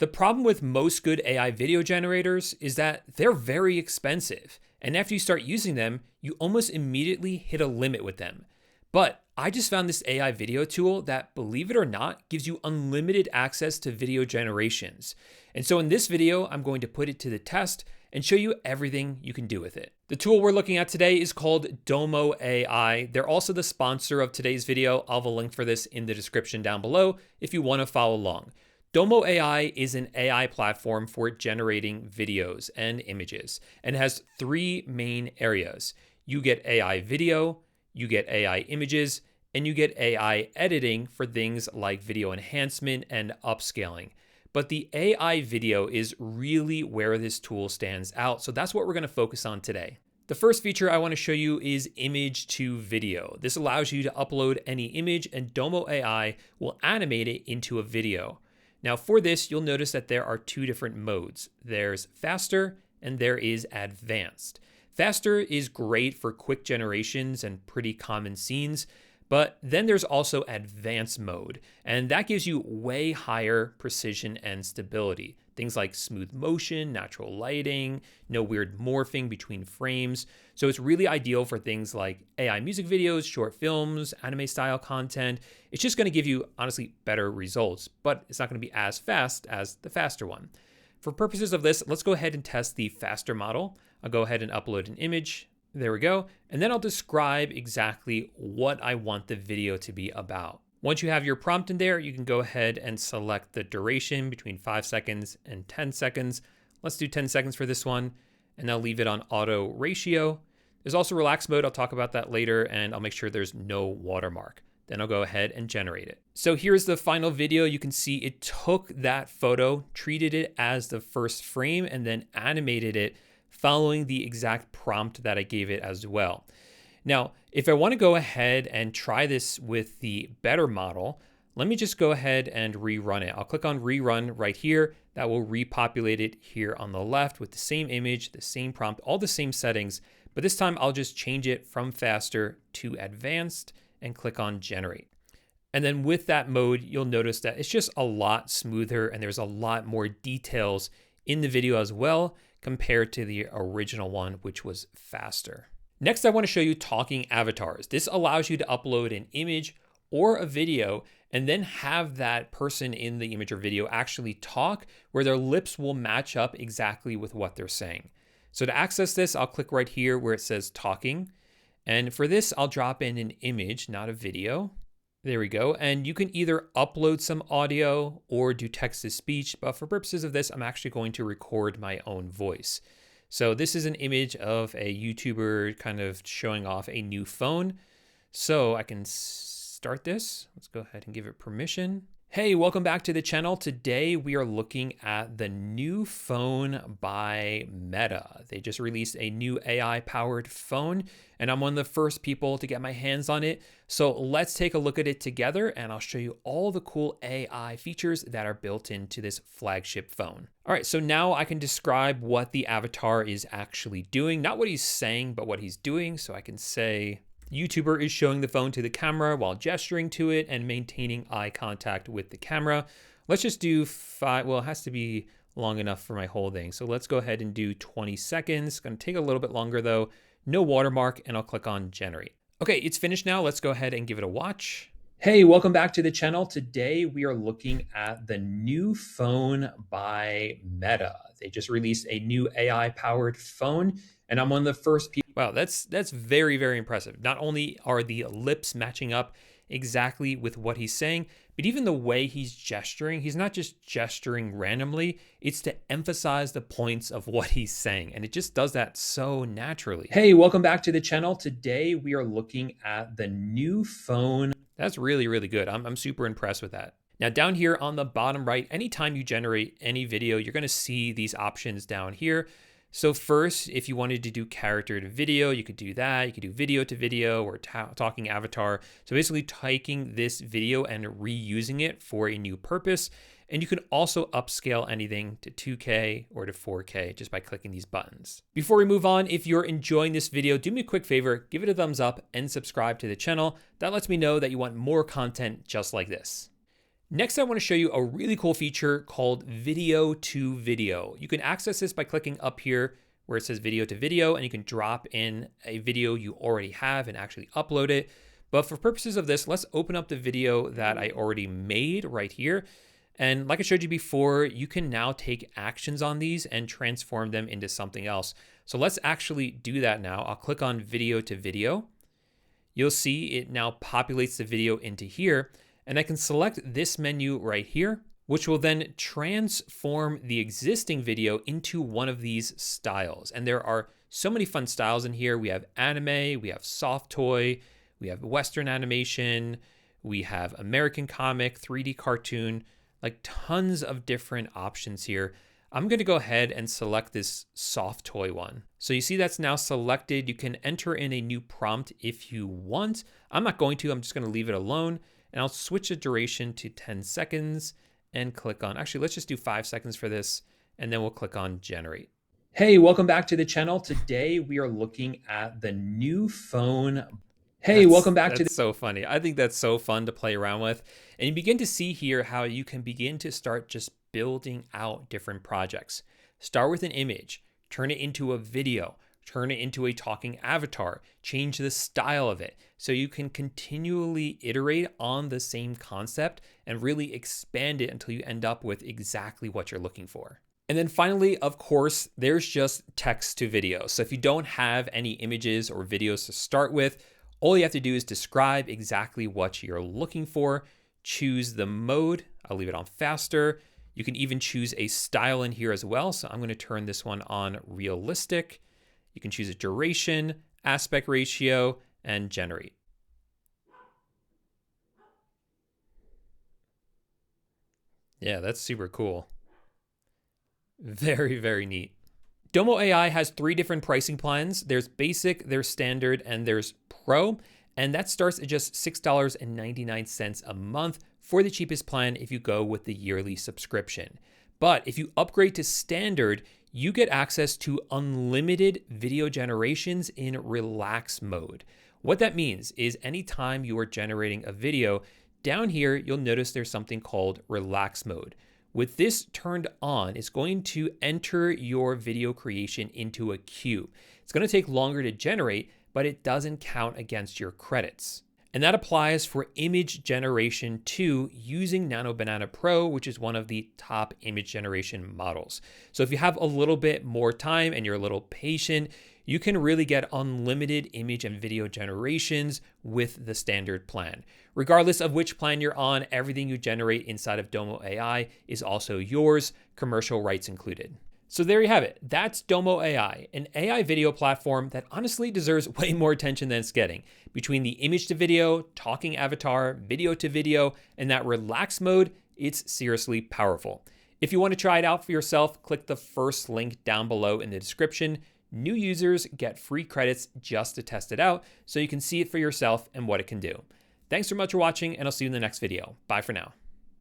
The problem with most good AI video generators is that they're very expensive. And after you start using them, you almost immediately hit a limit with them. But I just found this AI video tool that, believe it or not, gives you unlimited access to video generations. And so in this video, I'm going to put it to the test and show you everything you can do with it. The tool we're looking at today is called DomoAI. They're also the sponsor of today's video. I'll have a link for this in the description down below if you want to follow along. DomoAI is an AI platform for generating videos and images and has three main areas. You get AI video, you get AI images, and you get AI editing for things like video enhancement and upscaling. But the AI video is really where this tool stands out. So that's what we're going to focus on today. The first feature I want to show you is image to video. This allows you to upload any image and DomoAI will animate it into a video. Now for this, you'll notice that there are two different modes. There's faster and there is advanced. Faster is great for quick generations and pretty common scenes, but then there's also advanced mode, and that gives you way higher precision and stability. Things like smooth motion, natural lighting, no weird morphing between frames. So it's really ideal for things like AI music videos, short films, anime style content. It's just going to give you, honestly, better results, but it's not going to be as fast as the faster one. For purposes of this, let's go ahead and test the faster model. I'll go ahead and upload an image. There we go. And then I'll describe exactly what I want the video to be about. Once you have your prompt in there, you can go ahead and select the duration between 5 seconds and 10 seconds. Let's do 10 seconds for this one, and I'll leave it on auto ratio. There's also relax mode. I'll talk about that later, and I'll make sure there's no watermark. Then I'll go ahead and generate it. So here's the final video. You can see it took that photo, treated it as the first frame, and then animated it following the exact prompt that I gave it as well. Now, if I want to go ahead and try this with the better model, let me just go ahead and rerun it. I'll click on rerun right here. That will repopulate it here on the left with the same image, the same prompt, all the same settings. But this time I'll just change it from faster to advanced and click on generate. And then with that mode, you'll notice that it's just a lot smoother and there's a lot more details in the video as well compared to the original one, which was faster. Next, I want to show you talking avatars. This allows you to upload an image or a video and then have that person in the image or video actually talk where their lips will match up exactly with what they're saying. So to access this, I'll click right here where it says talking. And for this, I'll drop in an image, not a video. There we go. And you can either upload some audio or do text to speech, but for purposes of this, I'm actually going to record my own voice. So this is an image of a YouTuber kind of showing off a new phone. So I can start this. Let's go ahead and give it permission. Hey, welcome back to the channel. Today we are looking at the new phone by Meta. They just released a new AI powered phone and I'm one of the first people to get my hands on it. So let's take a look at it together and I'll show you all the cool AI features that are built into this flagship phone. All right, so now I can describe what the avatar is actually doing, not what he's saying, but what he's doing. So I can say, YouTuber is showing the phone to the camera while gesturing to it and maintaining eye contact with the camera. Let's just do 5, well, it has to be long enough for my whole thing. So let's go ahead and do 20 seconds. It's gonna take a little bit longer though. No watermark, and I'll click on generate. Okay, it's finished now. Let's go ahead and give it a watch. Hey, welcome back to the channel. Today we are looking at the new phone by Meta. They just released a new AI powered phone and I'm one of the first people. Wow, that's very, very impressive. Not only are the lips matching up exactly with what he's saying, but even the way he's gesturing, he's not just gesturing randomly, it's to emphasize the points of what he's saying. And it just does that so naturally. Hey, welcome back to the channel. Today we are looking at the new phone. That's really, really good. I'm super impressed with that. Now down here on the bottom right, anytime you generate any video, you're gonna see these options down here. So first, if you wanted to do character to video, you could do that. You could do video to video or talking avatar. So basically taking this video and reusing it for a new purpose. And you can also upscale anything to 2K or to 4K just by clicking these buttons. Before we move on, if you're enjoying this video, do me a quick favor, give it a thumbs up and subscribe to the channel. That lets me know that you want more content just like this. Next, I want to show you a really cool feature called video to video. You can access this by clicking up here where it says video to video, and you can drop in a video you already have and actually upload it. But for purposes of this, let's open up the video that I already made right here. And like I showed you before, you can now take actions on these and transform them into something else. So let's actually do that now. I'll click on video to video. You'll see it now populates the video into here, and I can select this menu right here, which will then transform the existing video into one of these styles. And there are so many fun styles in here. We have anime, we have soft toy, we have Western animation, we have American comic, 3D cartoon, like tons of different options here. I'm gonna go ahead and select this soft toy one. So you see that's now selected. You can enter in a new prompt if you want. I'm not going to, I'm just gonna leave it alone, and I'll switch the duration to 10 seconds and click on, actually, let's just do 5 seconds for this, and then we'll click on generate. Hey, welcome back to the channel. Today we are looking at the new phone. Hey, welcome back to. That's so funny. I think that's so fun to play around with. And you begin to see here how you can begin to start just building out different projects. Start with an image, turn it into a video, turn it into a talking avatar, change the style of it. So you can continually iterate on the same concept and really expand it until you end up with exactly what you're looking for. And then finally, of course, there's just text to video. So if you don't have any images or videos to start with, all you have to do is describe exactly what you're looking for, choose the mode. I'll leave it on faster. You can even choose a style in here as well. So I'm going to turn this one on realistic. You can choose a duration, aspect ratio, and generate. Yeah, that's super cool. Very, very neat. DomoAI has 3 different pricing plans. There's basic, there's standard, and there's pro. And that starts at just $6.99 a month for the cheapest plan if you go with the yearly subscription. But if you upgrade to standard, you get access to unlimited video generations in relax mode. What that means is anytime you are generating a video, down here, you'll notice there's something called relax mode. With this turned on, it's going to enter your video creation into a queue. It's going to take longer to generate, but it doesn't count against your credits. And that applies for image generation too, using Nano Banana Pro, which is one of the top image generation models. So if you have a little bit more time and you're a little patient, you can really get unlimited image and video generations with the standard plan. Regardless of which plan you're on, everything you generate inside of DomoAI is also yours, commercial rights included. So there you have it. That's DomoAI, an AI video platform that honestly deserves way more attention than it's getting. Between the image to video, talking avatar, video to video, and that relax mode, it's seriously powerful. If you want to try it out for yourself, click the first link down below in the description. New users get free credits just to test it out, so you can see it for yourself and what it can do. Thanks so much for watching, and I'll see you in the next video. Bye for now.